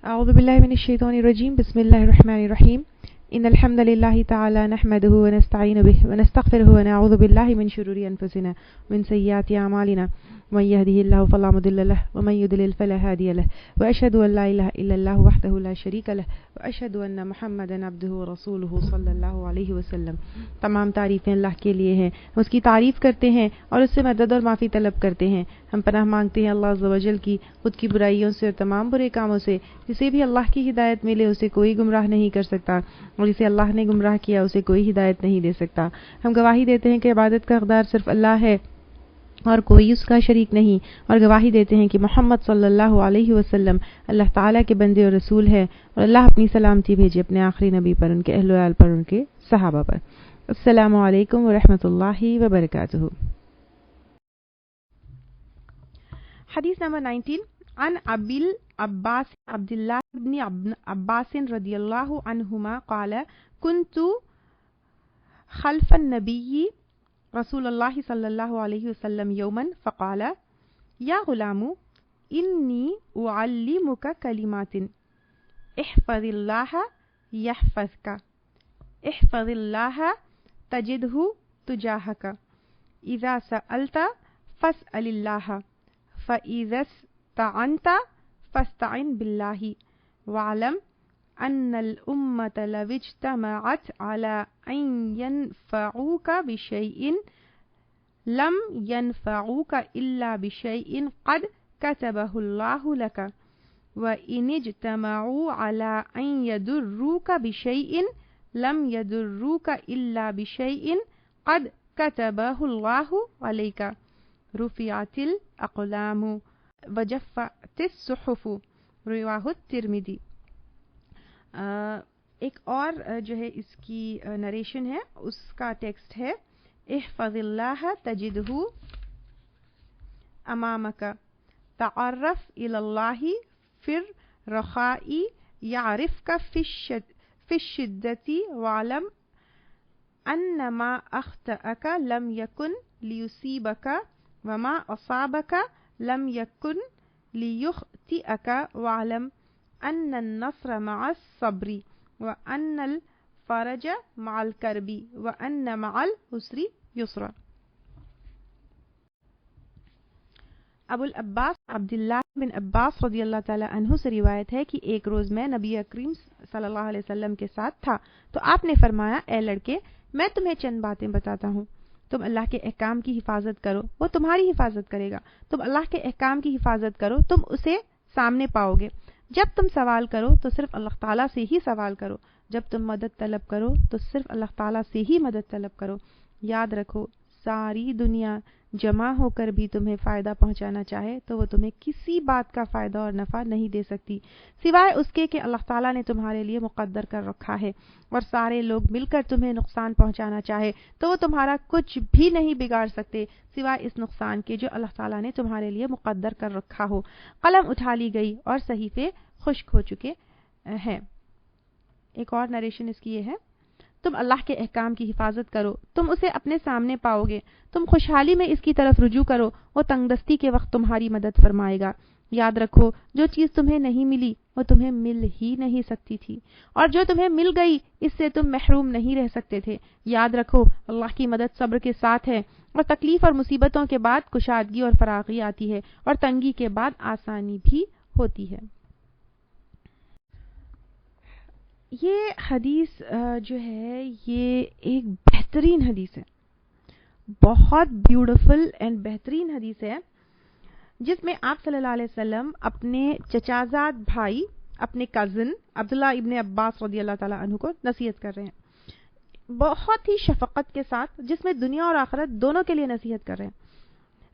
أعوذ بالله من الشيطان الرجيم بسم الله الرحمن الرحيم إن الحمد لله تعالى نحمده ونستعين به ونستغفره ونعوذ بالله من شرور أنفسنا ومن سيئات أعمالنا من يهده الله فلا مضل له ومن يضلل فلا هادي له وأشهد أن لا إله إلا الله وحده لا شريك له وأشهد أن محمدا عبده ورسوله صلی اللہ علیہ وسلم۔ تمام تعریفیں اللہ کے لیے ہیں، ہم اس کی تعریف کرتے ہیں اور اس سے مدد اور معافی طلب کرتے ہیں۔ ہم پناہ مانگتے ہیں اللہ عز و جل کی خود کی برائیوں سے اور تمام برے کاموں سے۔ جسے بھی اللہ کی ہدایت ملے اسے کوئی گمراہ نہیں کر سکتا، اور جسے اللہ نے گمراہ کیا اسے کوئی ہدایت نہیں دے سکتا۔ ہم گواہی دیتے ہیں کہ عبادت کا حقدار صرف اللہ ہے اور کوئی اس کا شریک نہیں، اور گواہی دیتے ہیں کہ محمد صلی اللہ علیہ وسلم اللہ تعالیٰ کے بندے اور رسول ہے، اور اللہ اپنی سلامتی بھیجے اپنے آخری نبی پر، ان کے اہل و عیال پر، ان کے صحابہ پر۔ السلام علیکم ورحمۃ اللہ وبرکاتہ۔ حدیث نمبر 19 عن ابی العباس عبداللہ بن عباس رضی اللہ عنہما قال كنت خلف النبی رسول اللہ صلی اللہ علیہ وسلم یوما فقال یا غلام انی اعلمک کلمات احفظ اللہ یحفظک احفظ اللہ تجدہ تجاہک اذا سألت فاسأل اللہ فإذا استعنت فاستعن باللہ وعلم أن الأمة لو اجتمعت على أن ينفعوك بشيء لم ينفعوك إلا بشيء قد كتبه الله لك وإن اجتمعوا على أن يضروك بشيء لم يضروك إلا بشيء قد كتبه الله عليك رفعت الأقلام وجفت الصحف رواه الترمذی۔ ایک اور جو ہے اس کی نریشن ہے، اس کا ٹیکسٹ ہے احفظ اللہ تجدہ امامک تعرف الی اللہ فی الرخاء یعرفک فی الشدۃ وعلم ان ما اخطأک لم یکن لیصیبک وما اصابک لم یکن لیخطئک وعلم ان النصر مع الصبر وان الفرج مع الكرب وان مع العسر یسرا۔ ابو العباس عبداللہ بن عباس رضی اللہ تعالی عنہ سے روایت ہے کہ ایک روز میں نبی اکریم صلی اللہ علیہ وسلم کے ساتھ تھا تو آپ نے فرمایا، اے لڑکے، میں تمہیں چند باتیں بتاتا ہوں، تم اللہ کے احکام کی حفاظت کرو وہ تمہاری حفاظت کرے گا، تم اللہ کے احکام کی حفاظت کرو تم اسے سامنے پاؤ گے، جب تم سوال کرو تو صرف اللہ تعالیٰ سے ہی سوال کرو، جب تم مدد طلب کرو تو صرف اللہ تعالیٰ سے ہی مدد طلب کرو، یاد رکھو ساری دنیا جمع ہو کر بھی تمہیں فائدہ پہنچانا چاہے تو وہ تمہیں کسی بات کا فائدہ اور نفع نہیں دے سکتی سوائے اس کے کہ اللہ تعالیٰ نے تمہارے لیے مقدر کر رکھا ہے، اور سارے لوگ مل کر تمہیں نقصان پہنچانا چاہے تو وہ تمہارا کچھ بھی نہیں بگاڑ سکتے سوائے اس نقصان کے جو اللہ تعالیٰ نے تمہارے لیے مقدر کر رکھا ہو۔ قلم اٹھا لی گئی اور صحیفے خشک ہو چکے ہیں۔ ایک اور نریشن اس کی یہ ہے، تم اللہ کے احکام کی حفاظت کرو تم اسے اپنے سامنے پاؤ گے، تم خوشحالی میں اس کی طرف رجوع کرو، وہ تنگ دستی کے وقت تمہاری مدد فرمائے گا۔ یاد رکھو جو چیز تمہیں نہیں ملی وہ تمہیں مل ہی نہیں سکتی تھی، اور جو تمہیں مل گئی اس سے تم محروم نہیں رہ سکتے تھے۔ یاد رکھو اللہ کی مدد صبر کے ساتھ ہے، اور تکلیف اور مصیبتوں کے بعد کشادگی اور فراغی آتی ہے، اور تنگی کے بعد آسانی بھی ہوتی ہے۔ یہ حدیث جو ہے یہ ایک بہترین حدیث ہے، بہت بیوٹیفل اینڈ بہترین حدیث ہے، جس میں آپ صلی اللہ علیہ وسلم اپنے چچازاد بھائی، اپنے کزن عبداللہ ابن عباس رضی اللہ تعالیٰ عنہ کو نصیحت کر رہے ہیں، بہت ہی شفقت کے ساتھ، جس میں دنیا اور آخرت دونوں کے لیے نصیحت کر رہے ہیں۔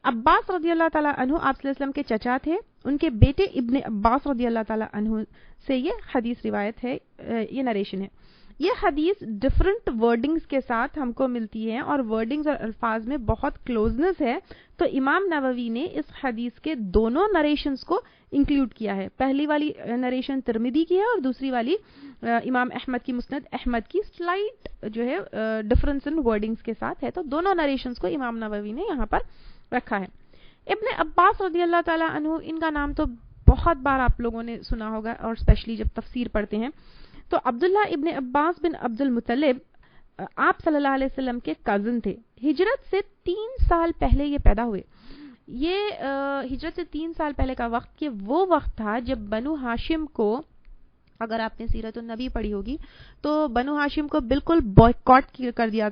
عباس رضی اللہ تعالیٰ عنہ آپ صلی اللہ علیہ وسلم کے چچا تھے، ان کے بیٹے ابن عباس رضی اللہ تعالی عنہ سے یہ حدیث روایت ہے، یہ نریشن ہے۔ یہ حدیث ڈفرنٹ ورڈنگز کے ساتھ ہم کو ملتی ہے اور ورڈنگز اور الفاظ میں بہت کلوزنس ہے، تو امام نووی نے اس حدیث کے دونوں نریشنز کو انکلوڈ کیا ہے۔ پہلی والی نریشن ترمذی کی ہے اور دوسری والی امام احمد کی مسند احمد کی سلائٹ جو ہے ڈفرنس ان ورڈنگز کے ساتھ ہے، تو دونوں نریشنز کو امام نووی نے یہاں پر رکھا ہے۔ ابن عباس رضی اللہ تعالی عنہ، ان کا نام تو بہت بار آپ لوگوں نے سنا ہوگا اور اسپیشلی جب تفسیر پڑھتے ہیں، تو عبداللہ ابن عباس بن عبد المطلب آپ صلی اللہ علیہ وسلم کے کزن تھے۔ ہجرت سے 3 سال پہلے یہ پیدا ہوئے۔ یہ ہجرت سے 3 سال پہلے کا وقت، کہ وہ وقت تھا جب بنو ہاشم کو، اگر آپ نے سیرت النبی پڑھی ہوگی تو بنو ہاشم کو بالکل بوائکاٹ کر دیا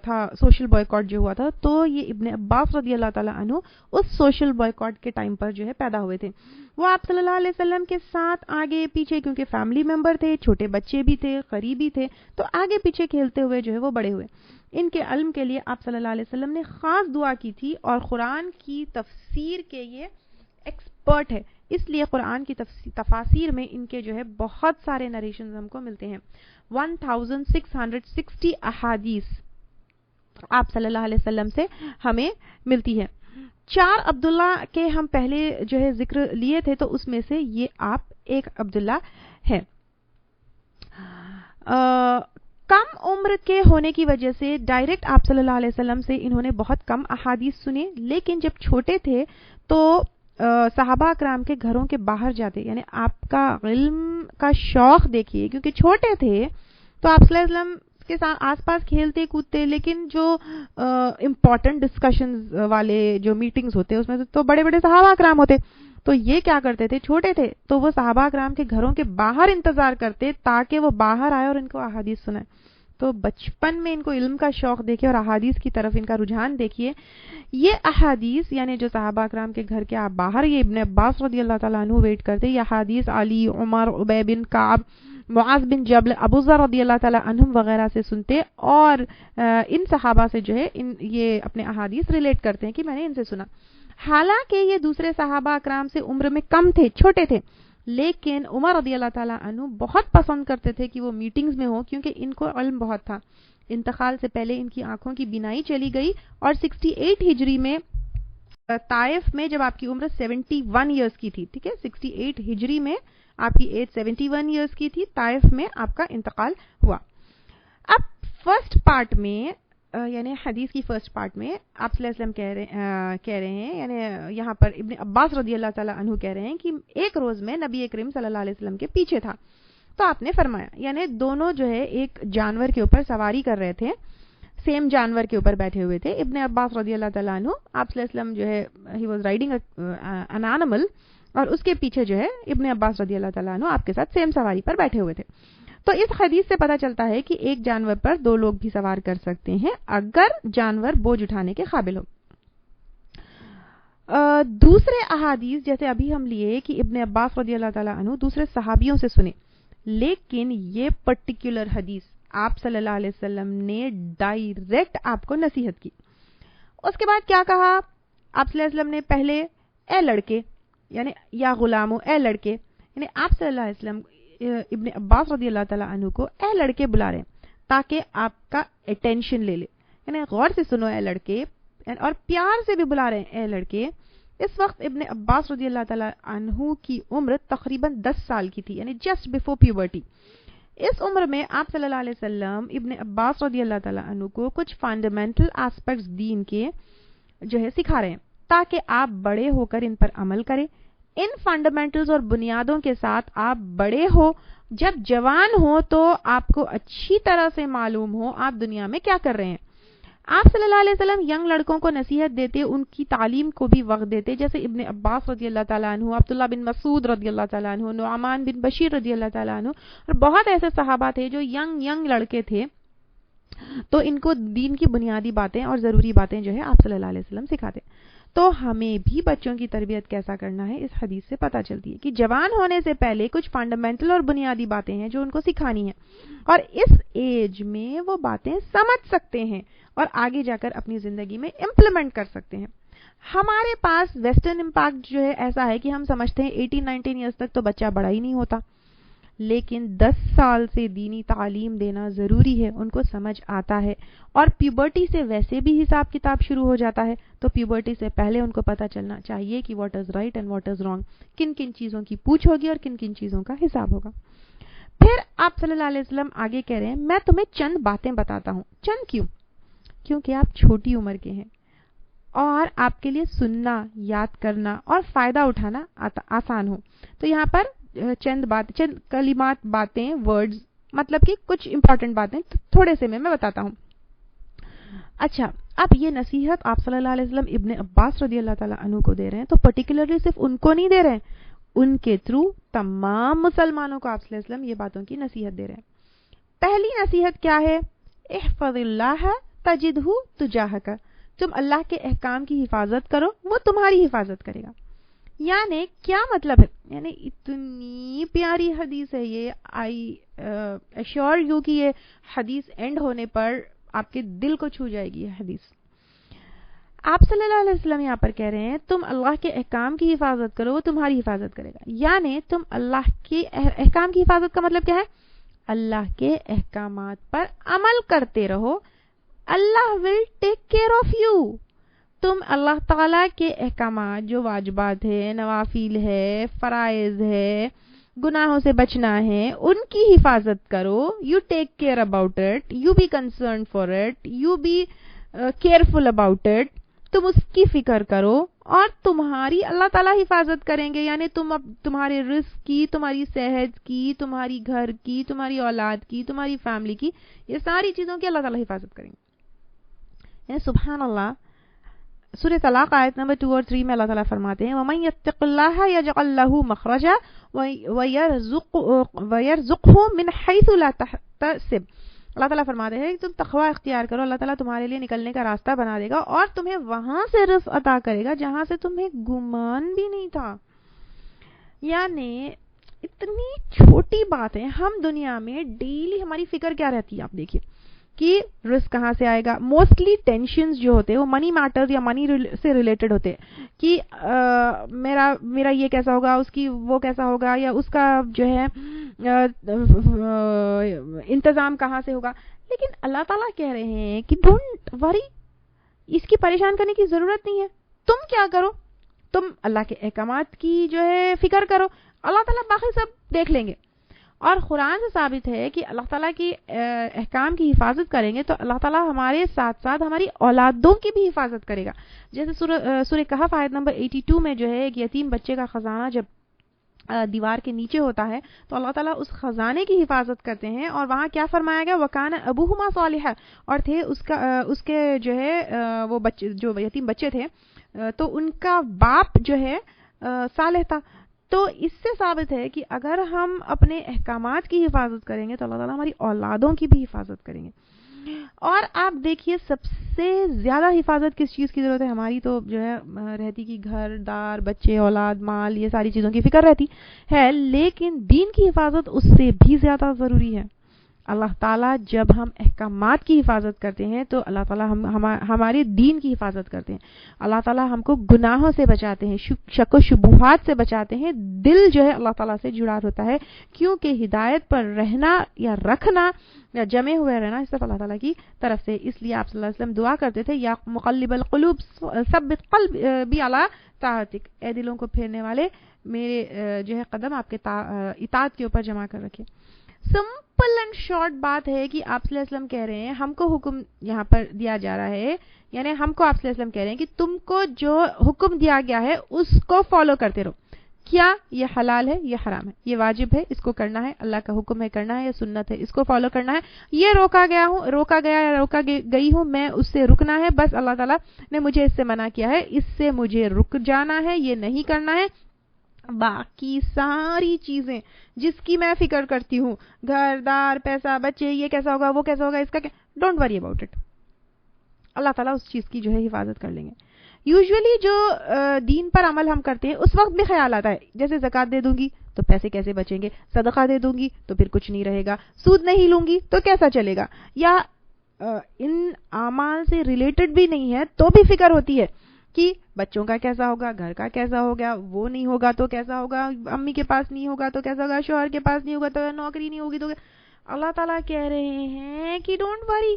تھا، سوشل بوائکاٹ جو ہوا تھا، تو یہ ابن عباس رضی اللہ تعالی عنہ اس سوشل بوائکاٹ کے ٹائم پر جو ہے پیدا ہوئے تھے۔ وہ آپ صلی اللہ علیہ وسلم کے ساتھ آگے پیچھے، کیونکہ فیملی ممبر تھے، چھوٹے بچے بھی تھے، قریبی تھے، تو آگے پیچھے کھیلتے ہوئے جو ہے وہ بڑے ہوئے۔ ان کے علم کے لیے آپ صلی اللہ علیہ وسلم نے خاص دعا کی تھی، اور قرآن کی تفسیر کے یہ ایکسپرٹ ہے، اس لیے قرآن کی تفاسیر میں ان کے جو ہے بہت سارے نریشنز ہم کو ملتے ہیں۔ 1660 احادیث آپ صلی اللہ علیہ وسلم سے ہمیں ملتی ہے۔ 4 عبداللہ کے ہم پہلے جو ہے ذکر لیے تھے، تو اس میں سے یہ آپ ایک عبداللہ ہے۔ کم عمر کے ہونے کی وجہ سے ڈائریکٹ آپ صلی اللہ علیہ وسلم سے انہوں نے بہت کم احادیث سنے، لیکن جب چھوٹے تھے تو صحابہ اکرام کے گھروں کے باہر جاتے، یعنی آپ کا علم کا شوق دیکھیے، کیونکہ چھوٹے تھے تو آپ صلی اللہ علیہ وسلم کے ساتھ آس پاس کھیلتے کودتے، لیکن جو امپورٹنٹ ڈسکشنز والے جو میٹنگز ہوتے اس میں تو بڑے بڑے صحابہ اکرام ہوتے، تو یہ کیا کرتے تھے، چھوٹے تھے تو وہ صحابہ اکرام کے گھروں کے باہر انتظار کرتے تاکہ وہ باہر آئے اور ان کو احادیث سنائے۔ تو بچپن میں ان کو علم کا شوق دیکھے اور احادیث کی طرف ان کا رجحان دیکھیے۔ یہ احادیث یعنی جو صحابہ اکرام کے گھر کے باہر یہ ابن عباس رضی اللہ تعالیٰ عنہ ویٹ کرتے، یہ احادیث علی، عمر، ابی بن کعب، معاذ بن جبل، ابو ذر رضی اللہ تعالیٰ عنہم وغیرہ سے سنتے، اور ان صحابہ سے جو ہے یہ اپنے احادیث ریلیٹ کرتے ہیں کہ میں نے ان سے سنا۔ حالانکہ یہ دوسرے صحابہ اکرام سے عمر میں کم تھے، چھوٹے تھے، لیکن عمر رضی اللہ تعالیٰ عنہ بہت پسند کرتے تھے کہ وہ میٹنگز میں ہوں، کیونکہ ان کو علم بہت تھا۔ انتقال سے پہلے ان کی آنکھوں کی بینائی چلی گئی، اور 68 ہجری میں طائف میں جب آپ کی عمر 71 ایئرز کی تھی، ٹھیک ہے، 68 ہجری میں آپ کی ایج 71 ایئرز کی تھی، طائف میں آپ کا انتقال ہوا۔ اب فرسٹ پارٹ میں یعنی حدیث کی فرسٹ پارٹ میں آپ صلی اللہ علیہ وسلم کہہ رہے ہیں، یعنی یہاں پر ابن عباس رضی اللہ تعالیٰ عنہ کہہ رہے ہیں کہ ایک روز میں نبی کریم صلی اللہ علیہ وسلم کے پیچھے تھا، تو آپ نے فرمایا، یعنی دونوں جو ہے ایک جانور کے اوپر سواری کر رہے تھے، سیم جانور کے اوپر بیٹھے ہوئے تھے۔ ابن عباس رضی اللہ تعالیٰ عنہ، آپ صلی اللہ علیہ وسلم جو ہے he was riding an animal, اور اس کے پیچھے جو ہے ابن عباس رضی اللہ تعالیٰ عنہ آپ کے ساتھ سیم سواری پر بیٹھے ہوئے تھے۔ تو اس حدیث سے پتہ چلتا ہے کہ ایک جانور پر 2 لوگ بھی سوار کر سکتے ہیں اگر جانور بوجھ اٹھانے کے قابل ہو۔ دوسرے احادیث جیسے ابھی ہم لیے کہ ابن عباس رضی اللہ تعالیٰ عنہ دوسرے صحابیوں سے سنے، لیکن یہ پرٹیکولر حدیث آپ صلی اللہ علیہ وسلم نے ڈائریکٹ آپ کو نصیحت کی۔ اس کے بعد کیا کہا آپ صلی اللہ علیہ وسلم نے؟ پہلے اے لڑکے، یعنی یا غلامو، اے لڑکے، یعنی آپ صلی اللہ علیہ وسلم ابن عباس رضی اللہ تعالیٰ عنہ کو اے لڑکے بلا رہے ہیں تاکہ آپ کا اٹینشن لے لے، یعنی غور سے سنو اے لڑکے، اور پیار سے بھی بلا رہے ہیں اے لڑکے۔ اس وقت ابن عباس رضی اللہ تعالیٰ عنہ کی عمر تقریباً 10 سال کی تھی، یعنی جسٹ بیفور پیوبرٹی۔ اس عمر میں آپ صلی اللہ علیہ وسلم ابن عباس رضی اللہ تعالیٰ عنہ کو کچھ فنڈامنٹل ایسپیکٹس دین کے جو ہے سکھا رہے ہیں تاکہ آپ بڑے ہو کر ان پر عمل کریں۔ ان فنڈامنٹلز اور بنیادوں کے ساتھ آپ بڑے ہو، جب جوان ہو تو آپ کو اچھی طرح سے معلوم ہو آپ دنیا میں کیا کر رہے ہیں۔ آپ صلی اللہ علیہ وسلم ینگ لڑکوں کو نصیحت دیتے، ان کی تعلیم کو بھی وقت دیتے، جیسے ابن عباس رضی اللہ تعالیٰ عنہ، عبداللہ بن مسعود رضی اللہ تعالیٰ عنہ، نعمان بن بشیر رضی اللہ تعالیٰ عنہ، اور بہت ایسے صحابہ تھے جو ینگ لڑکے تھے، تو ان کو دین کی بنیادی باتیں اور ضروری باتیں جو ہے آپ صلی اللہ علیہ وسلم سکھاتے۔ تو ہمیں بھی بچوں کی تربیت کیسا کرنا ہے اس حدیث سے پتہ چلتی ہے کہ جوان ہونے سے پہلے کچھ فنڈامنٹل اور بنیادی باتیں ہیں جو ان کو سکھانی ہیں، اور اس ایج میں وہ باتیں سمجھ سکتے ہیں اور آگے جا کر اپنی زندگی میں امپلیمنٹ کر سکتے ہیں۔ ہمارے پاس ویسٹرن امپیکٹ جو ہے ایسا ہے کہ ہم سمجھتے ہیں 18-19 ایئرس تک تو بچہ بڑا ہی نہیں ہوتا، لیکن 10 سال سے دینی تعلیم دینا ضروری ہے، ان کو سمجھ آتا ہے. اور پیوبرٹی سے ویسے بھی حساب کتاب شروع ہو جاتا ہے، تو پیوبرٹی سے پہلے ان کو پتہ چلنا چاہیے کہ what is right and what is wrong, کن کن چیزوں کی پوچھ ہوگی اور کن کن چیزوں کا حساب ہوگا. پھر آپ صلی اللہ علیہ وسلم آگے کہہ رہے ہیں میں تمہیں چند باتیں بتاتا ہوں. چند کیوں؟ کیونکہ آپ چھوٹی عمر کے ہیں اور آپ کے لیے سننا، یاد کرنا اور فائدہ اٹھانا آسان ہو. تو یہاں پر چند کلمات، باتیں، ورڈز، مطلب کہ کچھ امپورٹنٹ باتیں تھوڑے سے میں بتاتا ہوں. اچھا، اب یہ نصیحت آپ صلی اللہ علیہ وسلم ابن عباس رضی اللہ تعالیٰ عنہ کو دے رہے ہیں، تو پرٹیکولرلی صرف ان کو نہیں دے رہے ہیں، ان کے تھرو تمام مسلمانوں کو آپ صلی اللہ علیہ وسلم یہ باتوں کی نصیحت دے رہے ہیں. پہلی نصیحت کیا ہے؟ احفظ اللہ تجدہ تجاہک، تم اللہ کے احکام کی حفاظت کرو، وہ تمہاری حفاظت کرے گا. یعنی کیا مطلب ہے؟ یعنی اتنی پیاری حدیث ہے یہ، آئی ایشور یو کہ یہ حدیث اینڈ ہونے پر آپ کے دل کو چھو جائے گی. یہ حدیث آپ صلی اللہ علیہ وسلم یہاں پر کہہ رہے ہیں تم اللہ کے احکام کی حفاظت کرو، وہ تمہاری حفاظت کرے گا. یعنی تم اللہ کے احکام کی حفاظت کا مطلب کیا ہے؟ اللہ کے احکامات پر عمل کرتے رہو، اللہ will take care of you. تم اللہ تعالیٰ کے احکامات جو واجبات ہے، نوافل ہے، فرائض ہے، گناہوں سے بچنا ہے، ان کی حفاظت کرو. You take care about it, you be concern for it, you be careful about it. تم اس کی فکر کرو اور تمہاری اللہ تعالیٰ حفاظت کریں گے. یعنی تمہارے رزق کی، تمہاری صحت کی، تمہاری گھر کی، تمہاری اولاد کی، تمہاری فیملی کی، یہ ساری چیزوں کی اللہ تعالیٰ حفاظت کریں گے. یعنی سبحان اللہ، سورہ طلاق آیت نمبر 2 اور 3 میں اللہ تعالیٰ فرماتے ہیں وَمَن يَتَّقِ اللَّهَ يَجْعَل لَّهُ مَخْرَجًا وَيَرْزُقْهُ مِنْ حَيْثُ لَا تَحْتَسِبُ. اللہ تعالیٰ فرماتے ہیں کہ تم تقوی اختیار کرو، اللہ تعالیٰ تمہارے لیے نکلنے کا راستہ بنا دے گا اور تمہیں وہاں سے رزق عطا کرے گا جہاں سے تمہیں گمان بھی نہیں تھا. یعنی اتنی چھوٹی بات ہے، ہم دنیا میں ڈیلی ہماری فکر کیا رہتی ہے؟ آپ دیکھیے کہ رزق کہاں سے آئے گا. موسٹلی ٹینشنز جو ہوتے ہیں وہ منی میٹرز یا منی سے ریلیٹڈ ہوتے ہیں کہ میرا یہ کیسا ہوگا، اس کی وہ کیسا ہوگا، یا اس کا جو ہے انتظام کہاں سے ہوگا. لیکن اللہ تعالیٰ کہہ رہے ہیں کہ ڈونٹ وری، اس کی پریشان کرنے کی ضرورت نہیں ہے. تم کیا کرو؟ تم اللہ کے احکامات کی جو ہے فکر کرو، اللہ تعالیٰ باقی سب دیکھ لیں گے. اور قرآن سے ثابت ہے کہ اللہ تعالیٰ کی احکام کی حفاظت کریں گے تو اللہ تعالیٰ ہمارے ساتھ ساتھ ہماری اولادوں کی بھی حفاظت کرے گا. جیسے سورہ کہف آیت نمبر 82 میں جو ہے ایک یتیم بچے کا خزانہ جب دیوار کے نیچے ہوتا ہے تو اللہ تعالیٰ اس خزانے کی حفاظت کرتے ہیں. اور وہاں کیا فرمایا گیا؟ وَكَانَ أَبُوهُمَا صَالِحًا، اور تھے اس کے جو ہے وہ بچے، جو یتیم بچے تھے تو ان کا باپ جو ہے صالح تھا. تو اس سے ثابت ہے کہ اگر ہم اپنے احکامات کی حفاظت کریں گے تو اللہ تعالیٰ ہماری اولادوں کی بھی حفاظت کریں گے. اور آپ دیکھیے سب سے زیادہ حفاظت کس چیز کی ضرورت ہے؟ ہماری تو جو ہے رہتی کہ گھر دار، بچے، اولاد، مال، یہ ساری چیزوں کی فکر رہتی ہے، لیکن دین کی حفاظت اس سے بھی زیادہ ضروری ہے. اللہ تعالیٰ جب ہم احکامات کی حفاظت کرتے ہیں تو اللہ تعالیٰ ہمارے دین کی حفاظت کرتے ہیں. اللہ تعالیٰ ہم کو گناہوں سے بچاتے ہیں، شک و شبہات سے بچاتے ہیں. دل جو ہے اللہ تعالیٰ سے جڑا ہوتا ہے، کیونکہ ہدایت پر رہنا یا رکھنا یا جمے ہوئے رہنا صرف اللہ تعالیٰ کی طرف سے. اس لیے آپ صلی اللہ علیہ وسلم دعا کرتے تھے یا مقلب القلوب ثبت قلبی علی طاعتک، اے دلوں کو پھیرنے والے میرے جو ہے قدم آپ کے اطاعت کے اوپر جمع کر رکھے. سمپل اینڈ شارٹ بات ہے کہ آپ صلی اللہ علیہ وسلم کہہ رہے ہیں، ہم کو حکم یہاں پر دیا جا رہا ہے، یعنی ہم کو آپ صلی اللہ علیہ وسلم کہہ رہے ہیں کہ تم کو جو حکم دیا گیا ہے اس کو فالو کرتے رہو. کیا یہ حلال ہے، یہ حرام ہے، یہ واجب ہے، اس کو کرنا ہے، اللہ کا حکم ہے کرنا ہے، یہ سنت ہے اس کو فالو کرنا ہے، یہ روکا گیا یا روکا گئی ہوں میں اس سے رکنا ہے، بس اللہ تعالیٰ نے مجھے اس سے منع کیا ہے، اس سے مجھے رک جانا ہے، یہ نہیں کرنا ہے. باقی ساری چیزیں جس کی میں فکر کرتی ہوں، گھر دار، پیسہ، بچے، یہ کیسا ہوگا، وہ کیسا ہوگا، اس کا کیا، ڈونٹ وری اباؤٹ اٹ. اللہ تعالیٰ اس چیز کی جو ہے حفاظت کر لیں گے. یوزولی جو دین پر عمل ہم کرتے ہیں اس وقت بھی خیال آتا ہے، جیسے زکوٰۃ دے دوں گی تو پیسے کیسے بچیں گے، صدقہ دے دوں گی تو پھر کچھ نہیں رہے گا، سود نہیں لوں گی تو کیسا چلے گا، یا ان اعمال سے ریلیٹڈ بھی نہیں ہے تو بھی فکر ہوتی ہے کہ بچوں کا کیسا ہوگا, گھر کا کیسا ہوگا, وہ نہیں ہوگا تو کیسا ہوگا, امی کے پاس نہیں ہوگا تو کیسا ہوگا, شوہر کے پاس نہیں ہوگا تو, نوکری نہیں ہوگی تو. اللہ تعالیٰ کہہ رہے ہیں کہ ڈونٹ وری,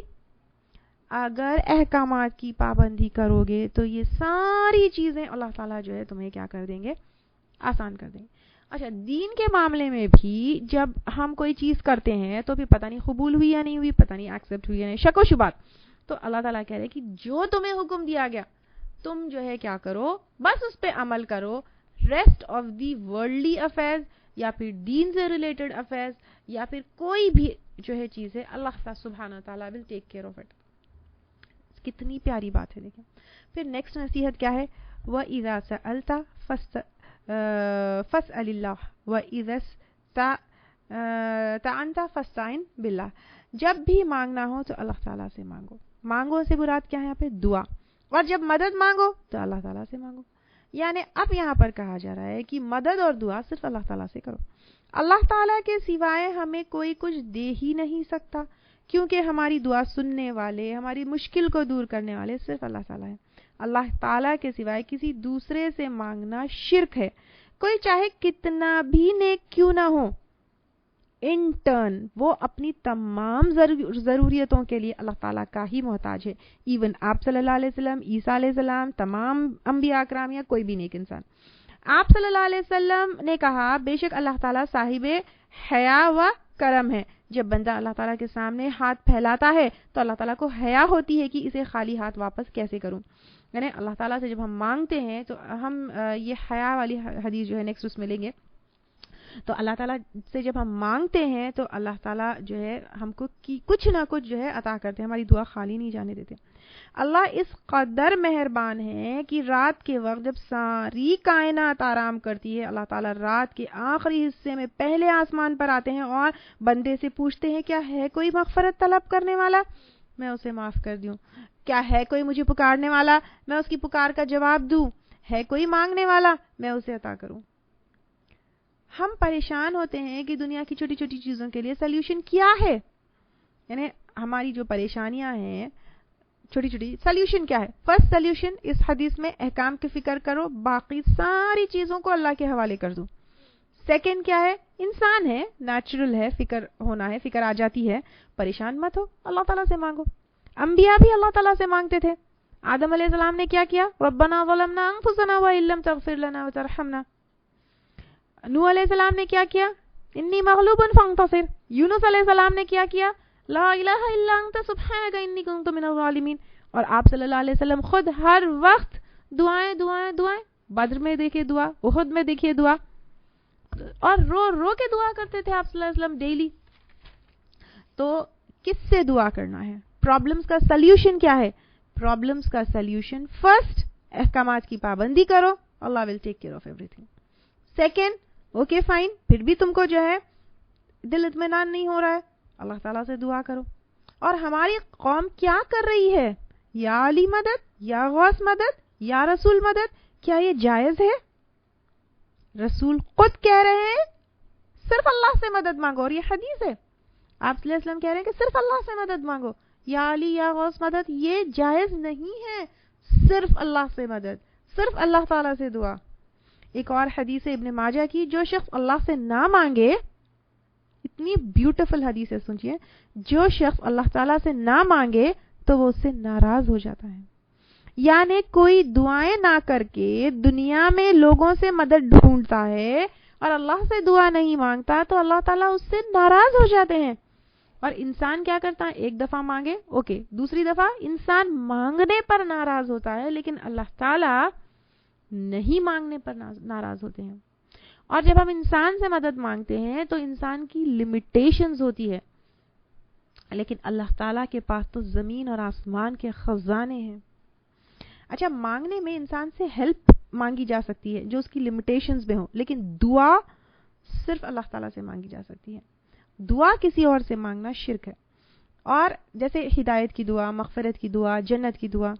اگر احکامات کی پابندی کرو گے تو یہ ساری چیزیں اللہ تعالیٰ جو ہے تمہیں کیا کر دیں گے, آسان کر دیں گے. اچھا, دین کے معاملے میں بھی جب ہم کوئی چیز کرتے ہیں تو پھر پتہ نہیں قبول ہوئی یا نہیں ہوئی, پتہ نہیں ایکسیپٹ ہوئی یا نہیں, شک و شبہات, تو اللہ تعالیٰ کہہ رہے کہ جو تمہیں حکم دیا گیا تم جو ہے کیا کرو, بس اس پہ عمل کرو. Rest of the worldly affairs یا پھر دین سے ریلیٹڈ افیئرز یا پھر کوئی بھی جو ہے چیز ہے, اللہ سبحانہ وتعالیٰ ول ٹیک کیئر آف اٹ. کتنی پیاری بات ہے. دیکھیں پھر نیکسٹ نصیحت کیا ہے, وَإِذَا سَأَلْتَ فَاسْأَلِ اللَّهَ وَإِذَا اسْتَعَنْتَ فَاسْتَعِنْ بِاللَّهِ. جب بھی مانگنا ہو تو اللہ تعالیٰ سے مانگو. مانگو سے مراد کیا ہے یہاں پہ, دعا. اور جب مدد مانگو تو اللہ تعالیٰ سے مانگو. یعنی اب یہاں پر کہا جا رہا ہے کہ مدد اور دعا صرف اللہ تعالیٰ سے کرو. اللہ تعالیٰ کے سوائے ہمیں کوئی کچھ دے ہی نہیں سکتا, کیونکہ ہماری دعا سننے والے, ہماری مشکل کو دور کرنے والے صرف اللہ تعالیٰ ہیں. اللہ تعالیٰ کے سوائے کسی دوسرے سے مانگنا شرک ہے. کوئی چاہے کتنا بھی نیک کیوں نہ ہو, ان ٹرن وہ اپنی تمام ضروریتوں کے لیے اللہ تعالیٰ کا ہی محتاج ہے. ایون آپ صلی اللہ علیہ وسلم, عیسیٰ علیہ السلام, تمام انبیاء اکرام یا کوئی بھی نیک انسان. آپ صلی اللہ علیہ وسلم نے کہا بے شک اللہ تعالیٰ صاحب حیا و کرم ہے. جب بندہ اللہ تعالیٰ کے سامنے ہاتھ پھیلاتا ہے تو اللہ تعالیٰ کو حیا ہوتی ہے کہ اسے خالی ہاتھ واپس کیسے کروں. یعنی اللہ تعالیٰ سے جب ہم مانگتے ہیں تو ہم یہ حیا والی حدیث جو ہے نیکسٹ اس میں لیں گے. تو اللہ تعالیٰ سے جب ہم مانگتے ہیں تو اللہ تعالیٰ جو ہے ہم کو کچھ نہ کچھ جو ہے عطا کرتے ہیں, ہماری دعا خالی نہیں جانے دیتے. اللہ اس قدر مہربان ہے کہ رات کے وقت جب ساری کائنات آرام کرتی ہے, اللہ تعالیٰ رات کے آخری حصے میں پہلے آسمان پر آتے ہیں اور بندے سے پوچھتے ہیں کیا ہے کوئی مغفرت طلب کرنے والا, میں اسے معاف کر دوں. کیا ہے کوئی مجھے پکارنے والا, میں اس کی پکار کا جواب دوں. ہے کوئی مانگنے والا, میں اسے عطا کروں. ہم پریشان ہوتے ہیں کہ دنیا کی چھوٹی چھوٹی چیزوں کے لیے سلیوشن کیا ہے. یعنی ہماری جو پریشانیاں ہیں چھوٹی چھوٹی, سلیوشن کیا ہے؟ فرسٹ سلیوشن اس حدیث میں احکام کی فکر کرو, باقی ساری چیزوں کو اللہ کے حوالے کر دو. سیکنڈ کیا ہے؟ انسان ہے, نیچرل ہے, فکر ہونا ہے, فکر آ جاتی ہے, پریشان مت ہو, اللہ تعالیٰ سے مانگو. انبیاء بھی اللہ تعالیٰ سے مانگتے تھے. آدم علیہ السلام نے کیا کیا؟ ربنا ظلمنا انفسنا وان لم تغفر لنا وترحمنا. نوح علیہ السلام نے کیا کیا؟ انی مغلوب فانتصر. یونس علیہ السلام نے کیا کیا؟ لا الہ الا انت سبحانک انی کنت من الظالمین. اور آپ صلی اللہ علیہ وسلم خود ہر وقت دعائیں دعائیں دعائیں, بدر میں دیکھیے دعا, احد میں دیکھیے دعا, اور رو رو کے دعا کرتے تھے آپ صلی اللہ علیہ وسلم ڈیلی. تو کس سے دعا کرنا ہے؟ پرابلمز کا سلیوشن کیا ہے؟ پرابلمز کا سلیوشن فرسٹ احکامات کی پابندی کرو, اللہ will take care of everything. Second, okay fine, پھر بھی تم کو جو ہے دل اطمینان نہیں ہو رہا ہے, اللہ تعالیٰ سے دعا کرو. اور ہماری قوم کیا کر رہی ہے؟ یا علی مدد, یا غوث مدد, یا رسول مدد. کیا یہ جائز ہے؟ رسول خود کہہ رہے ہیں صرف اللہ سے مدد مانگو, اور یہ حدیث ہے. آپ صلی اللہ علیہ وسلم کہہ رہے ہیں کہ صرف اللہ سے مدد مانگو, یا علی یا غوث مدد یہ جائز نہیں ہے. صرف اللہ سے مدد, صرف اللہ تعالیٰ سے دعا. ایک اور حدیث ہے ابن ماجہ کی, جو شخص اللہ سے نہ مانگے, اتنی بیوٹیفل حدیث ہے سنیے, جو شخص اللہ تعالیٰ سے نہ مانگے تو وہ اس سے ناراض ہو جاتا ہے. یعنی کوئی دعائیں نہ کر کے دنیا میں لوگوں سے مدد ڈھونڈتا ہے اور اللہ سے دعا نہیں مانگتا تو اللہ تعالیٰ اس سے ناراض ہو جاتے ہیں. اور انسان کیا کرتا ہے؟ ایک دفعہ مانگے اوکے, دوسری دفعہ انسان مانگنے پر ناراض ہوتا ہے, لیکن اللہ تعالیٰ نہیں مانگنے پر ناراض ہوتے ہیں. اور جب ہم انسان سے مدد مانگتے ہیں تو انسان کی لمیٹیشنز ہوتی ہے, لیکن اللہ تعالیٰ کے پاس تو زمین اور آسمان کے خزانے ہیں. اچھا, مانگنے میں انسان سے ہیلپ مانگی جا سکتی ہے جو اس کی لمیٹیشنز میں ہوں, لیکن دعا صرف اللہ تعالیٰ سے مانگی جا سکتی ہے. دعا کسی اور سے مانگنا شرک ہے. اور جیسے ہدایت کی دعا, مغفرت کی دعا, جنت کی دعا,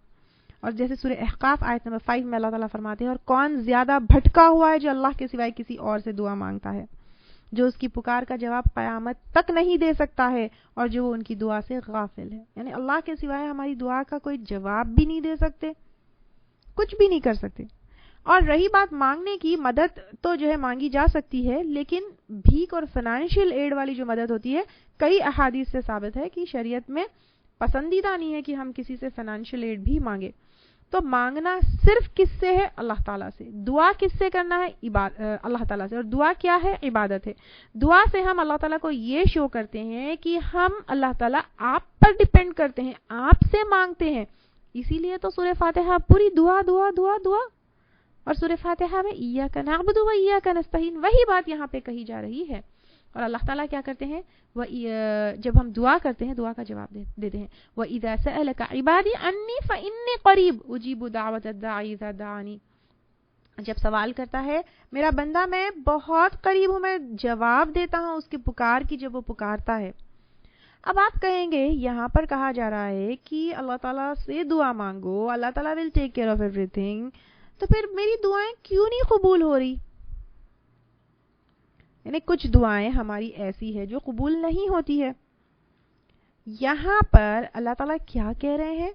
اور جیسے سورہ احقاف آیت نمبر 5 میں اللہ تعالیٰ فرماتے ہیں, اور کون زیادہ بھٹکا ہوا ہے جو اللہ کے سوائے کسی اور سے دعا مانگتا ہے, جو اس کی پکار کا جواب قیامت تک نہیں دے سکتا ہے, اور جو وہ ان کی دعا سے غافل ہے. یعنی اللہ کے سوائے ہماری دعا کا کوئی جواب بھی نہیں دے سکتے, کچھ بھی نہیں کر سکتے. اور رہی بات مانگنے کی، مدد تو جو ہے مانگی جا سکتی ہے، لیکن بھیک اور فائنینشیل ایڈ والی جو مدد ہوتی ہے، کئی احادیث سے ثابت ہے کہ شریعت میں پسندیدہ نہیں ہے کہ ہم کسی سے فائنینشیل ایڈ بھی مانگے. تو مانگنا صرف کس سے ہے؟ اللہ تعالیٰ سے. دعا کس سے کرنا ہے؟ اللہ تعالیٰ سے. اور دعا کیا ہے؟ عبادت ہے. دعا سے ہم اللہ تعالیٰ کو یہ شو کرتے ہیں کہ ہم اللہ تعالیٰ آپ پر ڈیپینڈ کرتے ہیں، آپ سے مانگتے ہیں. اسی لیے تو سورہ فاتحہ پوری دعا دعا دعا دعا، اور سورہ فاتحہ میں ایاک نعبد و ایاک نستعین، وہی بات یہاں پہ کہی جا رہی ہے. اور اللہ تعالیٰ کیا کرتے ہیں؟ وہ جب ہم دعا کرتے ہیں دعا کا جواب دیتے ہیں. وَإِذَا سَأَلَكَ عِبَادِي عَنِّي فَإِنِّي قَرِيبٌ أُجِيبُ دَعْوَةَ الدَّاعِ إِذَا دَعَانِ. جب سوال کرتا ہے میرا بندہ، میں بہت قریب ہوں، میں جواب دیتا ہوں اس کی پکار کی جب وہ پکارتا ہے. اب آپ کہیں گے یہاں پر کہا جا رہا ہے کہ اللہ تعالیٰ سے دعا مانگو، اللہ تعالیٰ will take care of everything، تو پھر میری دعائیں کیوں نہیں قبول ہو رہی؟ یعنی کچھ دعائیں ہماری ایسی ہے جو قبول نہیں ہوتی ہے. یہاں پر اللہ تعالیٰ کیا کہہ رہے ہیں؟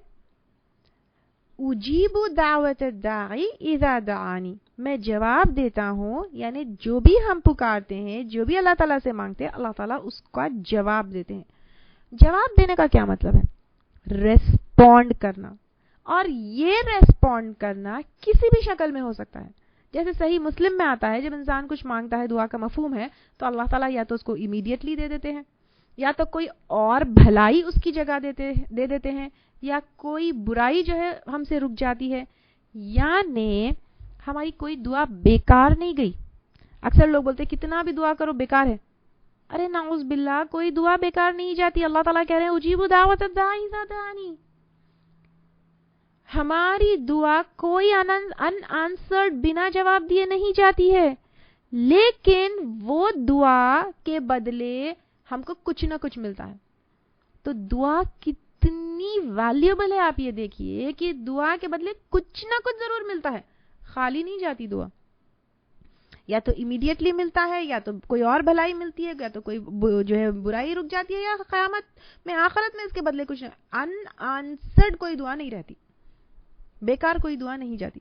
اجیب دعوت الداعی اذا دعانی، میں جواب دیتا ہوں. یعنی جو بھی ہم پکارتے ہیں، جو بھی اللہ تعالیٰ سے مانگتے ہیں، اللہ تعالیٰ اس کا جواب دیتے ہیں. جواب دینے کا کیا مطلب ہے؟ ریسپونڈ کرنا. اور یہ ریسپونڈ کرنا کسی بھی شکل میں ہو سکتا ہے. جیسے صحیح مسلم میں آتا ہے جب انسان کچھ مانگتا ہے، دعا کا مفہوم ہے، تو اللہ تعالیٰ یا تو اس کو امیڈیٹلی دے دیتے ہیں، یا تو کوئی اور بھلائی اس کی جگہ دے دیتے ہیں، یا کوئی برائی جو ہے ہم سے رک جاتی ہے. یعنی ہماری کوئی دعا بیکار نہیں گئی. اکثر لوگ بولتے ہیں کتنا بھی دعا کرو بیکار ہے. ارے نعوذ باللہ، کوئی دعا بیکار نہیں جاتی. اللہ تعالیٰ کہہ رہے ہیں اجیب دعوت الداعی اذا دعانی. ہماری دعا کوئی ان آنسرڈ بنا جواب دیے نہیں جاتی ہے، لیکن وہ دعا کے بدلے ہم کو کچھ نہ کچھ ملتا ہے. تو دعا کتنی ویلیوبل ہے آپ یہ دیکھیے کہ دعا کے بدلے کچھ نہ کچھ ضرور ملتا ہے. خالی نہیں جاتی دعا. یا تو امیڈیٹلی ملتا ہے، یا تو کوئی اور بھلائی ملتی ہے، یا تو کوئی جو ہے برائی رک جاتی ہے، یا قیامت میں آخرت میں اس کے بدلے کچھ ان آنسرڈ کوئی دعا نہیں رہتی، بیکار کوئی دعا نہیں جاتی.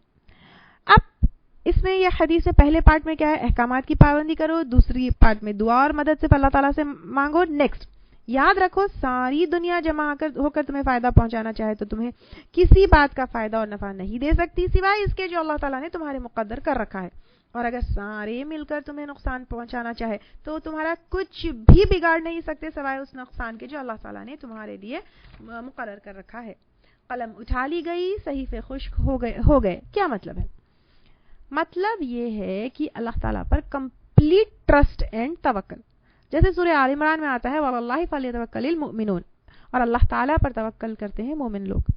اب اس میں یہ حدیث پہلے پارٹ میں کیا ہے؟ احکامات کی پابندی کرو. دوسری پارٹ میں دعا اور مدد سے اللہ تعالیٰ سے مانگو. نیکسٹ یاد رکھو، ساری دنیا جمع ہو کر تمہیں فائدہ پہنچانا چاہے تو تمہیں کسی بات کا فائدہ اور نفع نہیں دے سکتی سوائے اس کے جو اللہ تعالیٰ نے تمہارے مقدر کر رکھا ہے. اور اگر سارے مل کر تمہیں نقصان پہنچانا چاہے تو تمہارا کچھ بھی بگاڑ نہیں سکتے سوائے اس نقصان کے جو اللہ تعالیٰ نے تمہارے لیے مقرر کر رکھا ہے. قلم اٹھا لی گئی، صحیفے خشک ہو گئے. کیا مطلب ہے؟ مطلب یہ ہے کہ اللہ تعالیٰ پر کمپلیٹ ٹرسٹ اینڈ توکل. جیسے سورہ آل عمران میں آتا ہے وَعَلَى اللَّهِ فَلْيَتَوَكَّلِ الْمُؤْمِنُونَ، اور اللہ تعالیٰ پر توکل کرتے ہیں مومن لوگ.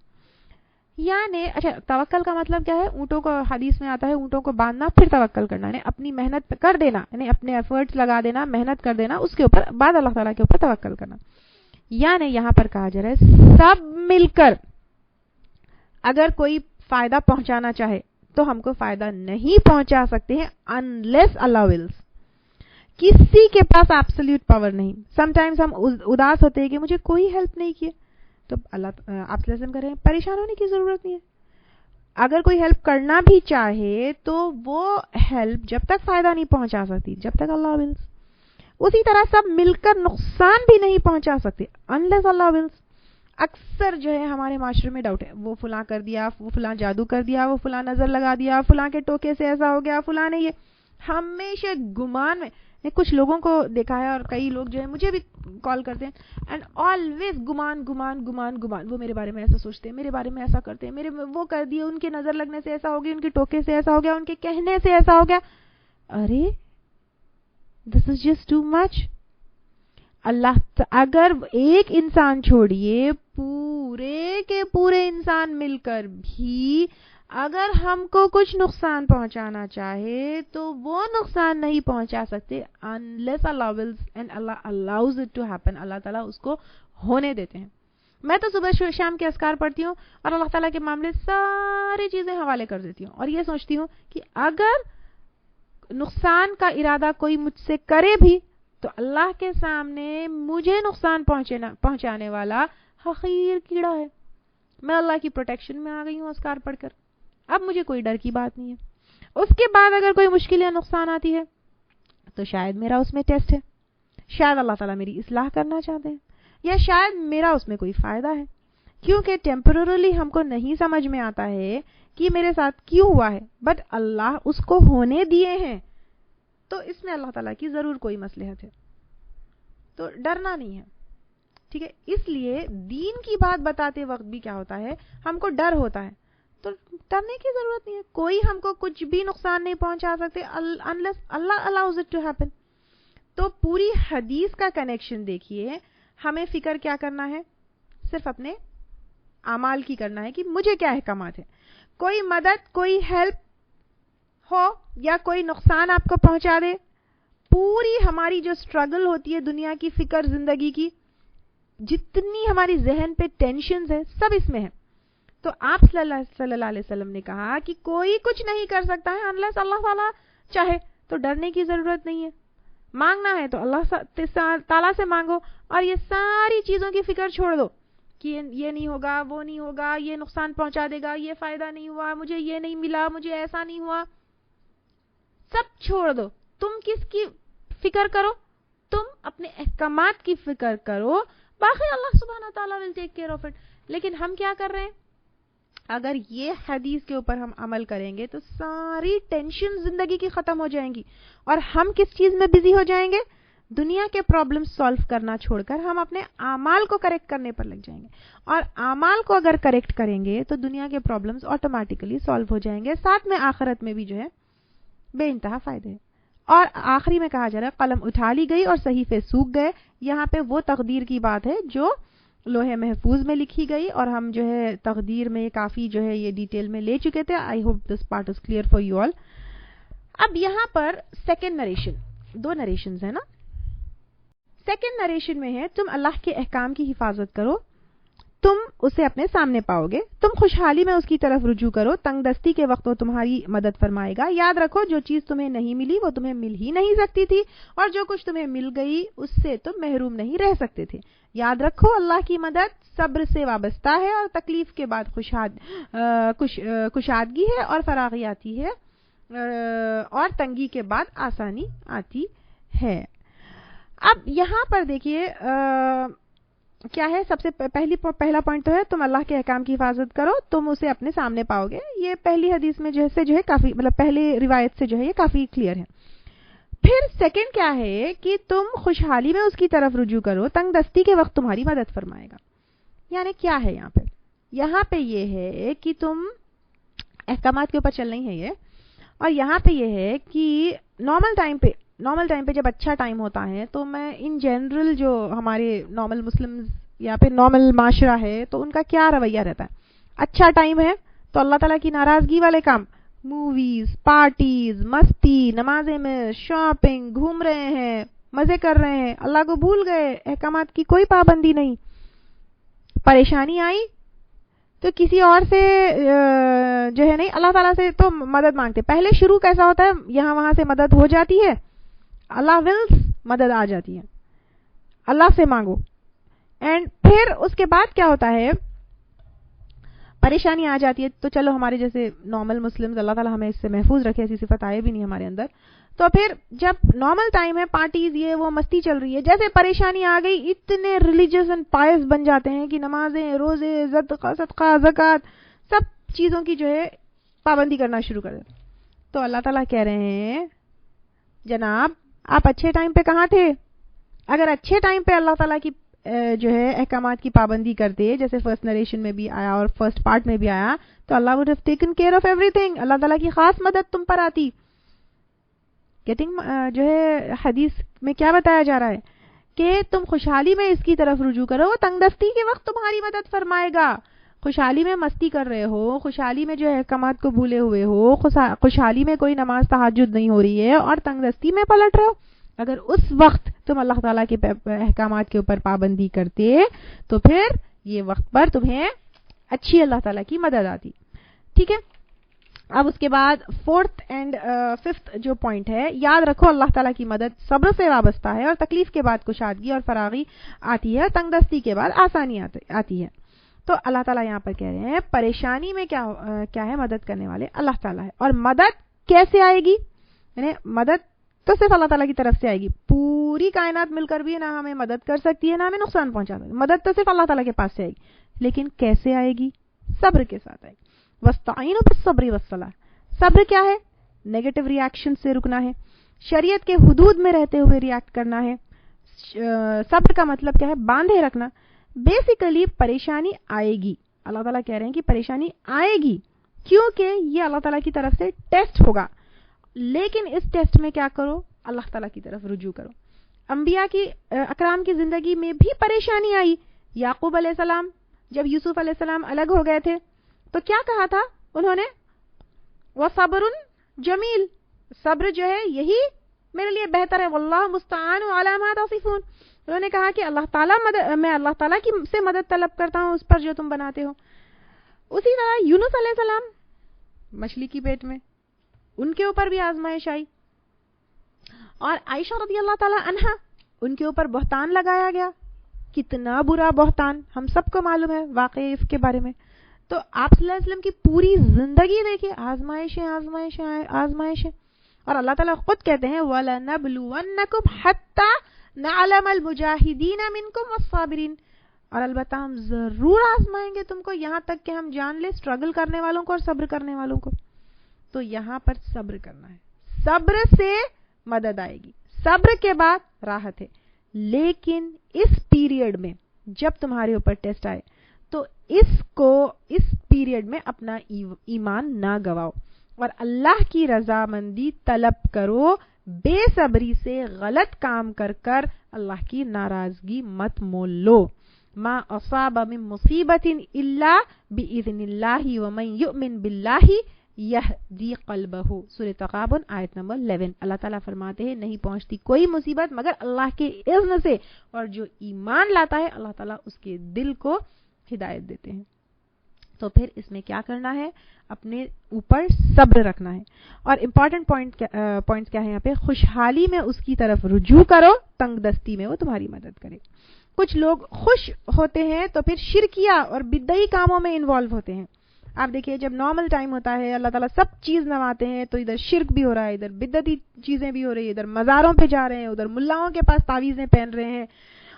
یعنی اچھا، توکل کا مطلب کیا ہے؟ اونٹوں کو حدیث میں آتا ہے اونٹوں کو باندھنا پھر توکل کرنا، یعنی اپنی محنت کر دینا، یعنی اپنے ایفرٹس لگا دینا، محنت کر دینا، اس کے اوپر بعد اللہ تعالیٰ کے اوپر توکل کرنا. یعنی یہاں پر کہا جا رہا ہے سب مل کر اگر کوئی فائدہ پہنچانا چاہے تو ہم کو فائدہ نہیں پہنچا سکتے ہیں unless Allah wills. کسی کے پاس ایبسلیوٹ پاور نہیں. سم ٹائمز ہم اداس ہوتے ہیں کہ مجھے کوئی ہیلپ نہیں کیے، تو اللہ آپ صلی اللہ علیہ وسلم کہہ رہے ہیں پریشان ہونے کی ضرورت نہیں ہے. اگر کوئی ہیلپ کرنا بھی چاہے تو وہ ہیلپ جب تک فائدہ نہیں پہنچا سکتی جب تک اللہ wills. اسی طرح سب مل کر نقصان بھی نہیں پہنچا سکتے unless Allah wills. اکثر جو ہے ہمارے معاشرے میں ڈاؤٹ ہے، وہ فلاں کر دیا، وہ فلاں جادو کر دیا، وہ فلاں نظر لگا دیا، فلاں کے ٹوکے سے ایسا ہو گیا، فلاں نے یہ. ہمیشہ گمان میں کچھ لوگوں کو دیکھا ہے، اور کئی لوگ جو ہے مجھے بھی کال کرتے ہیں اینڈ آلویز گمان گمان گمان گمان. وہ میرے بارے میں ایسا سوچتے ہیں، میرے بارے میں ایسا کرتے ہیں، میرے وہ کر دیے، ان کے نظر لگنے سے ایسا ہو گیا، ان کے ٹوکے سے ایسا ہو گیا، ان کے کہنے سے ایسا ہو گیا. ارے دس از جسٹ ٹو مچ. اللہ اگر ایک انسان چھوڑیے، پورے کے پورے انسان مل کر بھی اگر ہم کو کچھ نقصان پہنچانا چاہے تو وہ نقصان نہیں پہنچا سکتے unless Allah wills and Allah allows it to happen. اللہ تعالیٰ اس کو ہونے دیتے ہیں. میں تو صبح شام کے اذکار پڑھتی ہوں اور اللہ تعالیٰ کے معاملے ساری چیزیں حوالے کر دیتی ہوں، اور یہ سوچتی ہوں کہ اگر نقصان کا ارادہ کوئی مجھ سے کرے بھی تو اللہ کے سامنے مجھے نقصان پہنچانے والا حقیر کیڑا ہے. میں اللہ کی پروٹیکشن میں آ گئی ہوں اذکار پڑھ کر. اب مجھے کوئی ڈر کی بات نہیں ہے. اس کے بعد اگر کوئی مشکل یا نقصان آتی ہے تو شاید میرا اس میں ٹیسٹ ہے, شاید اللہ تعالیٰ میری اصلاح کرنا چاہتے ہیں, یا شاید میرا اس میں کوئی فائدہ ہے, کیونکہ ٹیمپررلی ہم کو نہیں سمجھ میں آتا ہے کہ میرے ساتھ کیوں ہوا ہے, بٹ اللہ اس کو ہونے دیے ہیں, تو اس میں اللہ تعالیٰ کی ضرور کوئی مصلحت ہے. تو ڈرنا نہیں ہے, ٹھیک ہے. اس لیے دین کی بات بتاتے وقت بھی کیا ہوتا ہے, ہم کو ڈر ہوتا ہے, تو ڈرنے کی ضرورت نہیں ہے. کوئی ہم کو کچھ بھی نقصان نہیں پہنچا سکتے unless Allah allows it to happen. تو پوری حدیث کا کنیکشن دیکھیے, ہمیں فکر کیا کرنا ہے, صرف اپنے اعمال کی کرنا ہے کہ مجھے کیا احکامات ہیں. کوئی مدد, کوئی ہیلپ ہو یا کوئی نقصان آپ کو پہنچا دے, پوری ہماری جو اسٹرگل ہوتی ہے دنیا کی, فکر زندگی کی, جتنی ہماری ذہن پہ ٹینشنز ہے, سب اس میں ہے. تو آپ صلی اللہ علیہ وسلم نے کہا کہ کوئی کچھ نہیں کر سکتا ہے unless اللہ تعالیٰ چاہے. تو ڈرنے کی ضرورت نہیں ہے. مانگنا ہے تو اللہ تعالیٰ سے مانگو, اور یہ ساری چیزوں کی فکر چھوڑ دو کہ یہ نہیں ہوگا, وہ نہیں ہوگا, یہ نقصان پہنچا دے گا, یہ فائدہ نہیں ہوا, مجھے یہ نہیں ملا, مجھے ایسا نہیں ہوا, سب چھوڑ دو. تم کس کی فکر کرو, تم اپنے احکامات کی فکر کرو, باقی اللہ سبحانہ تعالیٰ will take care of it. لیکن ہم کیا کر رہے ہیں, اگر یہ حدیث کے اوپر ہم عمل کریں گے تو ساری ٹینشن زندگی کی ختم ہو جائیں گی, اور ہم کس چیز میں بزی ہو جائیں گے, دنیا کے پرابلم سالو کرنا چھوڑ کر ہم اپنے اعمال کو کریکٹ کرنے پر لگ جائیں گے. اور اعمال کو اگر کریکٹ کریں گے تو دنیا کے پرابلمز آٹومیٹکلی سالو ہو جائیں گے, ساتھ میں آخرت میں بھی جو ہے بے انتہا فائدے ہیں. اور آخری میں کہا جا رہا ہے قلم اٹھا لی گئی اور صحیفے سوکھ گئے. یہاں پہ وہ تقدیر کی بات ہے جو لوح محفوظ میں لکھی گئی, اور ہم جو ہے تقدیر میں کافی جو ہے یہ ڈیٹیل میں لے چکے تھے. I hope this part is clear for you all. اب یہاں پر سیکنڈ نریشن, دو نریشنز ہیں نا. سیکنڈ نریشن میں ہے تم اللہ کے احکام کی حفاظت کرو, تم اسے اپنے سامنے پاؤ گے, تم خوشحالی میں اس کی طرف رجوع کرو, تنگ دستی کے وقت وہ تمہاری مدد فرمائے گا. یاد رکھو جو چیز تمہیں نہیں ملی وہ تمہیں مل ہی نہیں سکتی تھی, اور جو کچھ تمہیں مل گئی اس سے تم محروم نہیں رہ سکتے تھے. یاد رکھو اللہ کی مدد صبر سے وابستہ ہے, اور تکلیف کے بعد کشادگی ہے اور فراغی آتی ہے, اور تنگی کے بعد آسانی آتی ہے. اب یہاں پر دیکھیے کیا ہے, سب سے پہلا پوائنٹ تو ہے تم اللہ کے احکام کی حفاظت کرو, تم اسے اپنے سامنے پاؤ گے. یہ پہلی حدیث میں جو ہے کافی, مطلب پہلے روایت سے جو ہے یہ کافی کلیئر ہے. پھر سیکنڈ کیا ہے کہ تم خوشحالی میں اس کی طرف رجوع کرو, تنگ دستی کے وقت تمہاری مدد فرمائے گا. یعنی کیا ہے یہاں پہ یہ ہے کہ تم احکامات کے اوپر چل رہی ہے یہ, اور یہاں پہ یہ ہے کہ نارمل ٹائم پہ جب اچھا ٹائم ہوتا ہے, تو میں ان جنرل جو ہمارے نارمل مسلم یا پھر نارمل معاشرہ ہے تو ان کا کیا رویہ رہتا ہے, اچھا ٹائم ہے تو اللہ تعالیٰ کی ناراضگی والے کام, موویز, پارٹیز, مستی, نمازیں میں, شاپنگ, گھوم رہے ہیں, مزے کر رہے ہیں, اللہ کو بھول گئے, احکامات کی کوئی پابندی نہیں. پریشانی آئی تو کسی اور سے جو ہے نہیں, اللہ تعالیٰ سے تو مدد مانگتے. پہلے شروع کیسا ہوتا ہے, یہاں وہاں سے مدد ہو جاتی ہے, اللہ ولز مدد آ جاتی ہے, اللہ سے مانگو. اینڈ پھر اس کے بعد کیا ہوتا ہے, پریشانی آ جاتی ہے تو چلو ہمارے جیسے نارمل مسلمز, اللہ تعالیٰ ہمیں اس سے محفوظ رکھے, ایسی صفت آئے بھی نہیں ہمارے اندر. تو پھر جب نارمل ٹائم ہے, پارٹیز یہ وہ مستی چل رہی ہے, جیسے پریشانی آ گئی اتنے ریلیجیس اینڈ پائس بن جاتے ہیں کہ نمازیں, روزے, صدقہ, زکوٰۃ, سب چیزوں کی جو ہے پابندی کرنا شروع کر دیتے. تو اللہ تعالیٰ کہہ رہے ہیں جناب آپ اچھے ٹائم پہ کہاں تھے؟ اگر اچھے ٹائم پہ اللہ تعالیٰ کی جو ہے احکامات کی پابندی کرتے, جیسے فرسٹ نریشن میں بھی آیا اور فرسٹ پارٹ میں بھی آیا, تو اللہ would have taken care of everything. اللہ تعالیٰ کی خاص مدد تم پر آتی. گیٹنگ جو ہے حدیث میں کیا بتایا جا رہا ہے کہ تم خوشحالی میں اس کی طرف رجوع کرو, تنگ دستی کے وقت تمہاری مدد فرمائے گا. خوشحالی میں مستی کر رہے ہو, خوشحالی میں جو ہے احکامات کو بھولے ہوئے ہو, خوشحالی میں کوئی نماز تہجد نہیں ہو رہی ہے اور تنگ دستی میں پلٹ رہے ہو, اگر اس وقت تم اللہ تعالیٰ کے احکامات کے اوپر پابندی کرتے تو پھر یہ وقت پر تمہیں اچھی اللہ تعالیٰ کی مدد آتی. ٹھیک ہے. اب اس کے بعد فورتھ اینڈ ففتھ جو پوائنٹ ہے, یاد رکھو اللہ تعالیٰ کی مدد صبر سے وابستہ ہے, اور تکلیف کے بعد کشادگی اور فراغی آتی ہے, تنگ دستی کے بعد آسانی آتی ہے. تو اللہ تعالیٰ یہاں پر کہہ رہے ہیں پریشانی میں کیا ہے مدد کرنے والے اللہ تعالیٰ ہے. اور مدد کیسے آئے گی؟ یعنی مدد تو صرف اللہ تعالیٰ کی طرف سے آئے گی. پوری کائنات مل کر بھی نہ ہمیں مدد کر سکتی ہے نہ ہمیں نقصان پہنچا سکتی ہے. مدد تو صرف اللہ تعالیٰ کے پاس سے آئے گی. لیکن کیسے آئے گی؟ صبر کے ساتھ آئے گی. وَاسْتَعِينُوا بِالصَّبْرِ وَالصَّلَاةِ. صبر کیا ہے؟ نیگیٹو ریاکشن سے رکنا ہے, شریعت کے حدود میں رہتے ہوئے ریاکٹ کرنا ہے. صبر کا مطلب کیا ہے؟ باندھے رکھنا. بیسیکلی پریشانی آئے گی, اللہ تعالیٰ کہہ رہے ہیں کہ پریشانی آئے گی کیونکہ یہ اللہ تعالیٰ کی طرف سے ٹیسٹ ہوگا. لیکن اس ٹیسٹ میں کیا کرو؟ اللہ تعالیٰ کی طرف رجوع کرو. انبیاء کی اکرام کی زندگی میں بھی پریشانی آئی. یعقوب علیہ السلام جب یوسف علیہ السلام الگ ہو گئے تھے تو کیا کہا تھا انہوں نے؟ وَصَبْرٌ جمیل, صبر جو ہے یہی میرے لیے بہتر ہے. واللہ مستعان علی ما تصفون. انہوں نے کہا کہ میں اللہ تعالیٰ سے مدد طلب کرتا ہوں اس پر جو تم بناتے ہو. اسی طرح یونس علیہ السلام مچھلی کی پیٹ میں, ان کے اوپر بھی آزمائش آئی. اور عائشہ رضی اللہ تعالی عنہا, ان کے اوپر بہتان لگایا گیا. کتنا برا بہتان, ہم سب کو معلوم ہے واقعی اس کے بارے میں. تو آپ صلی اللہ علیہ وسلم کی پوری زندگی دیکھیں آزمائشیں آزمائشیں آزمائشیں. اور اللہ تعالیٰ خود کہتے ہیں وَلَنَبْلُوَنَّكُمْ حَتَّى نَعْلَمَ الْمُجَاهِدِينَ مِنْكُمْ وَالصَّابِرِينَ. اور البتہ ہم ضرور آزمائیں گے تم کو یہاں تک کہ ہم جان لیں اسٹرگل کرنے والوں کو اور صبر کرنے والوں کو. تو یہاں پر صبر کرنا ہے. صبر سے مدد آئے گی, صبر کے بعد راحت ہے. لیکن اس پیریڈ میں جب تمہارے اوپر ٹیسٹ آئے تو اس پیریڈ میں اپنا ایمان نہ گواؤ اور اللہ کی رضامندی طلب کرو. بے صبری سے غلط کام کر اللہ کی ناراضگی مت مول لو. ما اصاب من مصیبت الا باذن اللہ ومن یؤمن باللہ یہدی قلبہ. سورۃ تغابن آیت نمبر 11. اللہ تعالیٰ فرماتے ہیں نہیں پہنچتی کوئی مصیبت مگر اللہ کے اذن سے, اور جو ایمان لاتا ہے اللہ تعالیٰ اس کے دل کو ہدایت دیتے ہیں. تو پھر اس میں کیا کرنا ہے؟ اپنے اوپر صبر رکھنا ہے. اور امپورٹنٹ پوائنٹ کیا ہے یہاں پہ؟ خوشحالی میں اس کی طرف رجوع کرو, تنگ دستی میں وہ تمہاری مدد کرے. کچھ لوگ خوش ہوتے ہیں تو پھر شرکیہ اور بدعی کاموں میں انوالو ہوتے ہیں. آپ دیکھیے جب نارمل ٹائم ہوتا ہے اللہ تعالیٰ سب چیز نواتے ہیں تو ادھر شرک بھی ہو رہا ہے, ادھر بدعتی چیزیں بھی ہو رہی ہے, ادھر مزاروں پہ جا رہے ہیں, ادھر ملاؤں کے پاس تعویذیں پہن رہے ہیں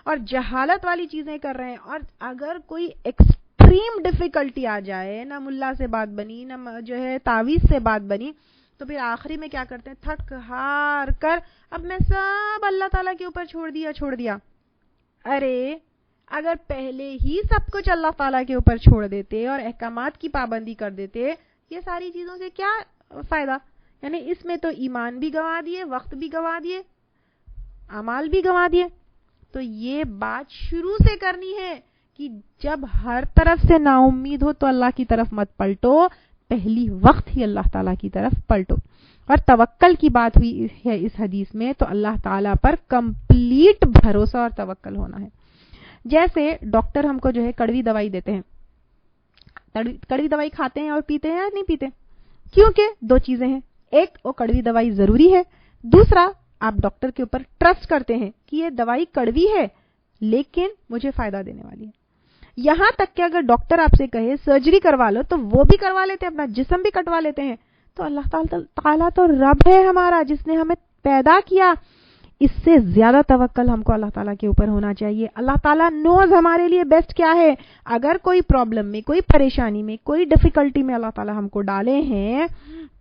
اور جہالت والی چیزیں کر رہے ہیں. اور اگر کوئی ایکسٹریم ڈیفیکلٹی آ جائے, نہ ملا سے بات بنی نہ جو ہے تعویذ سے بات بنی, تو پھر آخری میں کیا کرتے ہیں؟ تھک ہار کر اب میں سب اللہ تعالیٰ کے اوپر چھوڑ دیا. ارے اگر پہلے ہی سب کچھ اللہ تعالیٰ کے اوپر چھوڑ دیتے اور احکامات کی پابندی کر دیتے, یہ ساری چیزوں سے کیا فائدہ؟ یعنی اس میں تو ایمان بھی گنوا دیے, وقت بھی گنوا دیے, اعمال بھی گنوا دیے. تو یہ بات شروع سے کرنی ہے کہ جب ہر طرف سے نا امید ہو تو اللہ کی طرف مت پلٹو, پہلی وقت ہی اللہ تعالیٰ کی طرف پلٹو. اور توکل کی بات ہوئی ہے اس حدیث میں, تو اللہ تعالیٰ پر کمپلیٹ بھروسہ اور توکل ہونا ہے. جیسے ڈاکٹر ہم کو جو ہے کڑوی دوائی دیتے ہیں, کڑوی دوائی کھاتے ہیں اور پیتے ہیں یا نہیں پیتے؟ کیونکہ دو چیزیں ہیں, ایک وہ کڑوی دوائی ضروری ہے, دوسرا آپ ڈاکٹر کے اوپر ٹرسٹ کرتے ہیں کہ یہ دوائی کڑوی ہے لیکن مجھے فائدہ دینے والی ہے. یہاں تک کہ اگر ڈاکٹر آپ سے کہے سرجری کروا لو تو وہ بھی کروا لیتے ہیں, اپنا جسم بھی کٹوا لیتے ہیں. تو اللہ تعالیٰ تو رب ہے ہمارا جس نے ہمیں پیدا کیا, اس سے زیادہ توکل ہم کو اللہ تعالیٰ کے اوپر ہونا چاہیے. اللہ تعالیٰ نوز ہمارے لیے بیسٹ کیا ہے. اگر کوئی پرابلم میں, کوئی پریشانی میں, کوئی ڈیفیکلٹی میں اللہ تعالیٰ ہم کو ڈالے ہیں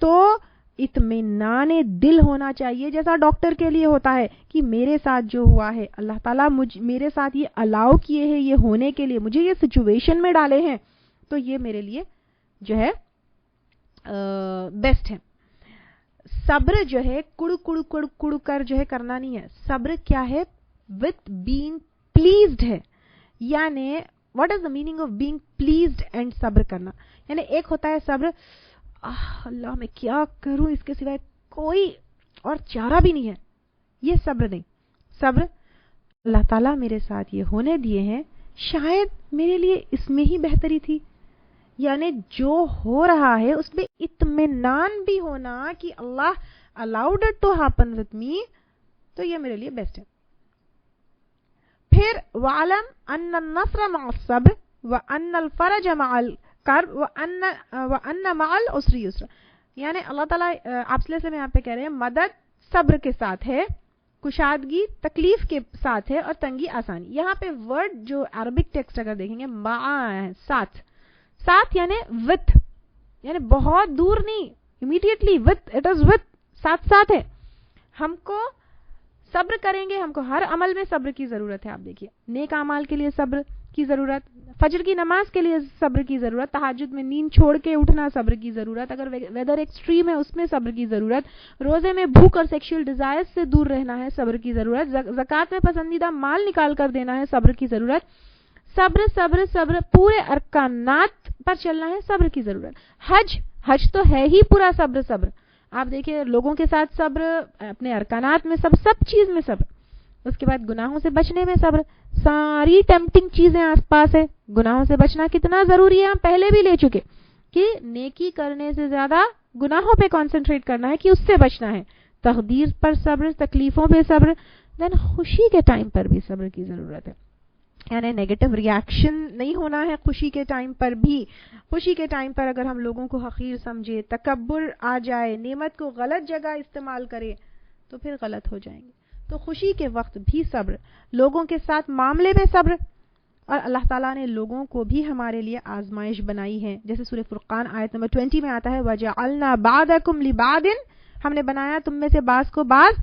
تو اطمینان دل ہونا چاہیے, جیسا ڈاکٹر کے لیے ہوتا ہے کہ میرے ساتھ جو ہوا ہے اللہ تعالیٰ میرے ساتھ یہ الاؤ کیے ہیں, یہ ہونے کے لیے مجھے یہ سچویشن میں ڈالے ہیں, تو یہ میرے لیے جو ہے بیسٹ ہے. صبر جو ہے کڑ کر جو ہے کرنا نہیں ہے. صبر کیا ہے؟ وتھ بینگ پلیزڈ ہے. یعنی what is the meaning of being pleased and صبر کرنا؟ یعنی ایک ہوتا ہے صبر, اللہ میں کیا کروں, اس کے سوائے کوئی اور چارہ بھی نہیں ہے, یہ صبر نہیں. صبر اللہ تعالیٰ میرے ساتھ یہ ہونے دیے ہیں, شاید میرے لیے اس میں ہی بہتری تھی. یعنی جو ہو رہا ہے اس میں اطمینان بھی ہونا کہ اللہ allowed it to happen with me, تو یہ میرے لیے بیسٹ ہے. پھر وَعْلَمْ أَنَّ النَّصْرَ مَعَ الصَّبْرِ, وَأَنَّ الْفَرَجَ مَعَ الْكَرْبِ وَأَنَّ مَعَ الْعُسْرِ يُسْرًا. یعنی اللہ تعالیٰ آپ سے یہاں پہ کہہ رہے ہیں مدد صبر کے ساتھ ہے, کشادگی تکلیف کے ساتھ ہے, اور تنگی آسانی. یہاں پہ ورڈ جو عربک ٹیکسٹ اگر دیکھیں گے مع ہے, ساتھ. ساتھ یعنی وتھ, یعنی بہت دور نہیں, immediately with, it is with, ساتھ ساتھ ہے. ہم کو صبر کریں گے, ہم کو ہر عمل میں صبر کی ضرورت ہے. آپ دیکھیے نیک اعمال کے لیے صبر کی ضرورت, فجر کی نماز کے لیے صبر کی ضرورت, تہجد میں نیند چھوڑ کے اٹھنا صبر کی ضرورت, اگر ویدر ایکسٹریم ہے اس میں صبر کی ضرورت, روزے میں بھوک اور سیکشل ڈیزائر سے دور رہنا ہے صبر کی ضرورت, زکوٰۃ میں پسندیدہ مال نکال کر دینا ہے صبر کی ضرورت. صبر صبر صبر, پورے ارکانات پر چلنا ہے صبر کی ضرورت. حج تو ہے ہی پورا صبر صبر. آپ دیکھیں لوگوں کے ساتھ صبر, اپنے ارکانات میں سب چیز میں صبر. اس کے بعد گناہوں سے بچنے میں صبر. ساری ٹیمپٹنگ چیزیں آس پاس ہے, گناہوں سے بچنا کتنا ضروری ہے ہم پہلے بھی لے چکے کہ نیکی کرنے سے زیادہ گناہوں پہ کانسنٹریٹ کرنا ہے کہ اس سے بچنا ہے. تقدیر پر صبر, تکلیفوں پہ صبر. دین خوشی کے ٹائم پر بھی صبر کی ضرورت ہے, یعنی نیگیٹو ریاکشن نہیں ہونا ہے خوشی کے ٹائم پر بھی. خوشی کے ٹائم پر اگر ہم لوگوں کو حقیر سمجھے, تکبر آ جائے, نعمت کو غلط جگہ استعمال کرے تو پھر غلط ہو جائیں گے. تو خوشی کے وقت بھی صبر, لوگوں کے ساتھ معاملے میں صبر. اور اللہ تعالیٰ نے لوگوں کو بھی ہمارے لیے آزمائش بنائی ہے, جیسے سورہ فرقان آیت نمبر 20 میں آتا ہے وَجَعَلْنَا بَعْضَكُمْ لِبَعْضٍ, ہم نے بنایا تم میں سے بعض کو بعض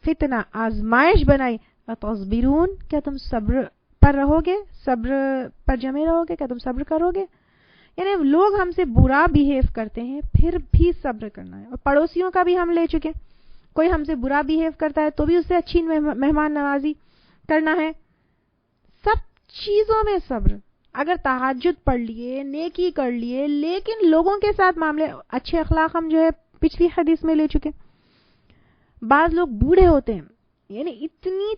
فتنہ آزمائش بنائی. وَتَصْبِرُونَ, کیا تم صبر پر رہو گے, صبر پر جمے رہو گے, کیا تم صبر کرو گے. یعنی لوگ ہم سے برا بیہیو کرتے ہیں پھر بھی صبر کرنا ہے. اور پڑوسیوں کا بھی ہم لے چکے, کوئی ہم سے برا بیہیو کرتا ہے تو بھی اس سے اچھی مہمان نوازی کرنا ہے. سب چیزوں میں صبر. اگر تہجد پڑھ لیے, نیکی کر لیے, لیکن لوگوں کے ساتھ معاملے, اچھے اخلاق ہم جو ہے پچھلی حدیث میں لے چکے. بعض لوگ بوڑھے ہوتے ہیں, یعنی اتنی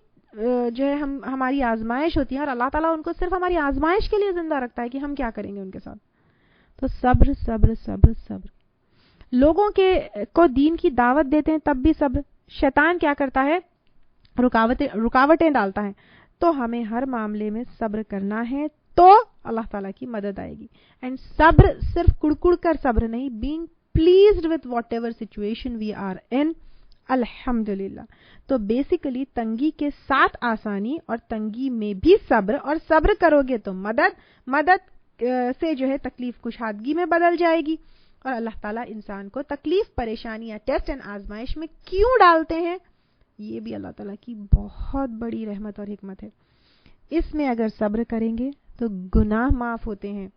جو ہے ہماری آزمائش ہوتی ہے, اور اللہ تعالیٰ ان کو صرف ہماری آزمائش کے لیے زندہ رکھتا ہے کہ ہم کیا کریں گے ان کے ساتھ. تو صبر صبر صبر صبر. لوگوں کو دین کی دعوت دیتے ہیں تب بھی صبر. شیطان کیا کرتا ہے, رکاوٹیں ڈالتا ہے. تو ہمیں ہر معاملے میں صبر کرنا ہے تو اللہ تعالیٰ کی مدد آئے گی. اینڈ صبر صرف کڑکڑ کر صبر نہیں, being pleased with whatever situation we are in, الحمدللہ. تو بیسیکلی تنگی کے ساتھ آسانی, اور تنگی میں بھی صبر, اور صبر کرو گے تو مدد سے جو ہے تکلیف کشادگی میں بدل جائے گی. اور اللہ تعالیٰ انسان کو تکلیف, پریشانی یا ٹیسٹ اینڈ آزمائش میں کیوں ڈالتے ہیں, یہ بھی اللہ تعالیٰ کی بہت بڑی رحمت اور حکمت ہے. اس میں اگر صبر کریں گے تو گناہ معاف ہوتے ہیں.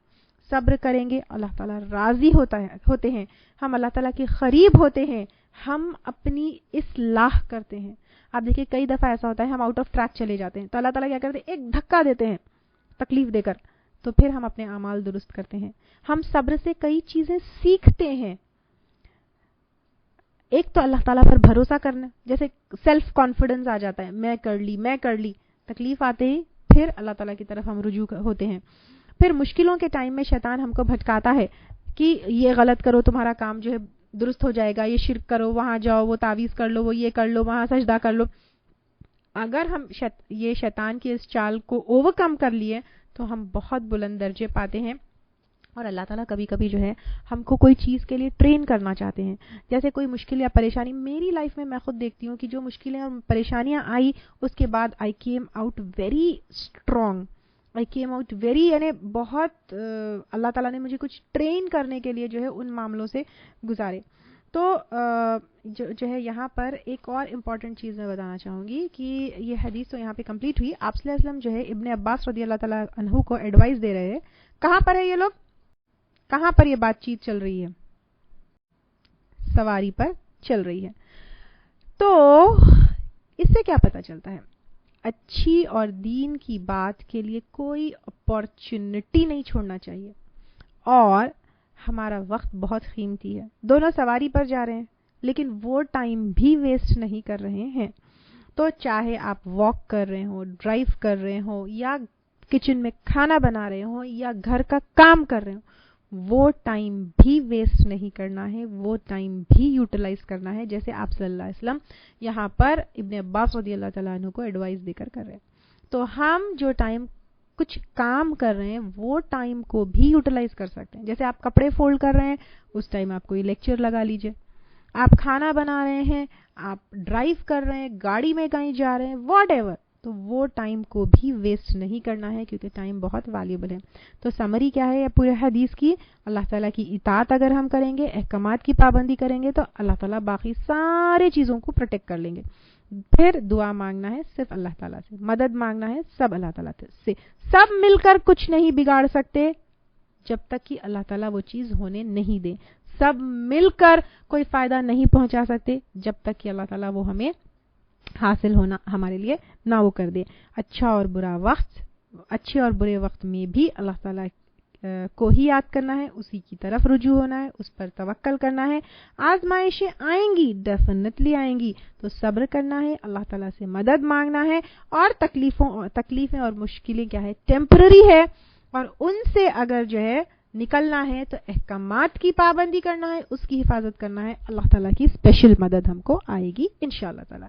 صبر کریں گے اللہ تعالیٰ راضی ہوتے ہیں, ہم اللہ تعالیٰ کے قریب ہوتے ہیں, ہم اپنی اصلاح کرتے ہیں. آپ دیکھیں کئی دفعہ ایسا ہوتا ہے ہم آؤٹ آف ٹریک چلے جاتے ہیں, تو اللہ تعالیٰ کیا کرتے ہیں, ایک دھکا دیتے ہیں تکلیف دے کر, تو پھر ہم اپنے اعمال درست کرتے ہیں. ہم صبر سے کئی چیزیں سیکھتے ہیں. ایک تو اللہ تعالیٰ پر بھروسہ کرنا, جیسے سیلف کانفیڈنس آ جاتا ہے, میں کر لی. تکلیف آتے ہی پھر اللہ تعالیٰ کی طرف ہم رجوع ہوتے ہیں. پھر مشکلوں کے ٹائم میں شیطان ہم کو بھٹکاتا ہے کہ یہ غلط کرو تمہارا کام جو ہے درست ہو جائے گا, یہ شرک کرو, وہاں جاؤ, وہ تعویذ کر لو, وہ یہ کر لو, وہاں سجدہ کر لو. اگر ہم یہ شیطان کی اس چال کو اوور کم کر لیے تو ہم بہت بلند درجے پاتے ہیں. اور اللہ تعالیٰ کبھی کبھی جو ہے ہم کو کوئی چیز کے لیے ٹرین کرنا چاہتے ہیں, جیسے کوئی مشکل یا پریشانی. میری لائف میں میں خود دیکھتی ہوں کہ جو مشکلیں اور پریشانیاں آئی اس کے بعد I came out very strong, یعنی بہت اللہ تعالیٰ نے مجھے کچھ ٹرین کرنے کے لیے جو ہے ان معاملوں سے گزارے. تو جو ہے یہاں پر ایک اور امپورٹنٹ چیز میں بتانا چاہوں گی کہ یہ حدیث تو یہاں پہ کمپلیٹ ہوئی. آپ صلی اللہ علیہ وسلم جو ہے ابن عباس رضی اللہ تعالیٰ عنہ کو ایڈوائز دے رہے ہیں. کہاں پر ہے یہ لوگ, کہاں پر یہ بات چیت چل رہی ہے, سواری پر چل رہی ہے. تو اس سے کیا پتہ چلتا ہے, اچھی اور دین کی بات کے لیے کوئی اپارچونٹی نہیں چھوڑنا چاہیے. اور ہمارا وقت بہت قیمتی ہے, دونوں سواری پر جا رہے ہیں لیکن وہ ٹائم بھی ویسٹ نہیں کر رہے ہیں. تو چاہے آپ واک کر رہے ہوں, ڈرائیو کر رہے ہوں, یا کچن میں کھانا بنا رہے ہوں, یا گھر کا کام کر رہے ہوں, وہ ٹائم بھی ویسٹ نہیں کرنا ہے, وہ ٹائم بھی یوٹیلائز کرنا ہے, جیسے آپ صلی اللہ علیہ وسلم یہاں پر ابن عباس رضی اللہ تعالیٰ عنہ کو ایڈوائز دے کر رہے ہیں. تو ہم جو ٹائم کچھ کام کر رہے ہیں وہ ٹائم کو بھی یوٹیلائز کر سکتے ہیں. جیسے آپ کپڑے فولڈ کر رہے ہیں, اس ٹائم آپ کوئی لیکچر لگا لیجئے. آپ کھانا بنا رہے ہیں, آپ ڈرائیو کر رہے ہیں, گاڑی میں کہیں جا رہے ہیں, واٹ ایور, تو وہ ٹائم کو بھی ویسٹ نہیں کرنا ہے کیونکہ ٹائم بہت ویلیبل ہے. تو سمری کیا ہے پورے حدیث کی؟ اللہ تعالیٰ کی اطاعت اگر ہم کریں گے, احکامات کی پابندی کریں گے, تو اللہ تعالیٰ باقی سارے چیزوں کو پروٹیکٹ کر لیں گے. پھر دعا مانگنا ہے صرف اللہ تعالیٰ سے, مدد مانگنا ہے سب اللہ تعالیٰ سے. سب مل کر کچھ نہیں بگاڑ سکتے جب تک کہ اللہ تعالیٰ وہ چیز ہونے نہیں دے. سب مل کر کوئی فائدہ نہیں پہنچا سکتے جب تک کہ اللہ تعالیٰ وہ ہمیں حاصل ہونا ہمارے لیے نہ وہ کر دے. اچھا اور برا وقت, اچھے اور برے وقت میں بھی اللہ تعالیٰ کو ہی یاد کرنا ہے, اسی کی طرف رجوع ہونا ہے, اس پر توکل کرنا ہے. آزمائشیں آئیں گی, ڈیفینیٹلی آئیں گی, تو صبر کرنا ہے, اللہ تعالیٰ سے مدد مانگنا ہے. اور تکلیفیں اور مشکلیں کیا ہے, ٹیمپرری ہے, اور ان سے اگر جو ہے نکلنا ہے تو احکامات کی پابندی کرنا ہے, اس کی حفاظت کرنا ہے. اللہ تعالیٰ کی اسپیشل مدد ہم کو آئے گی انشاءاللہ تعالیٰ.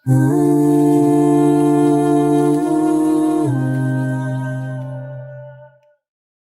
Mm-hmm.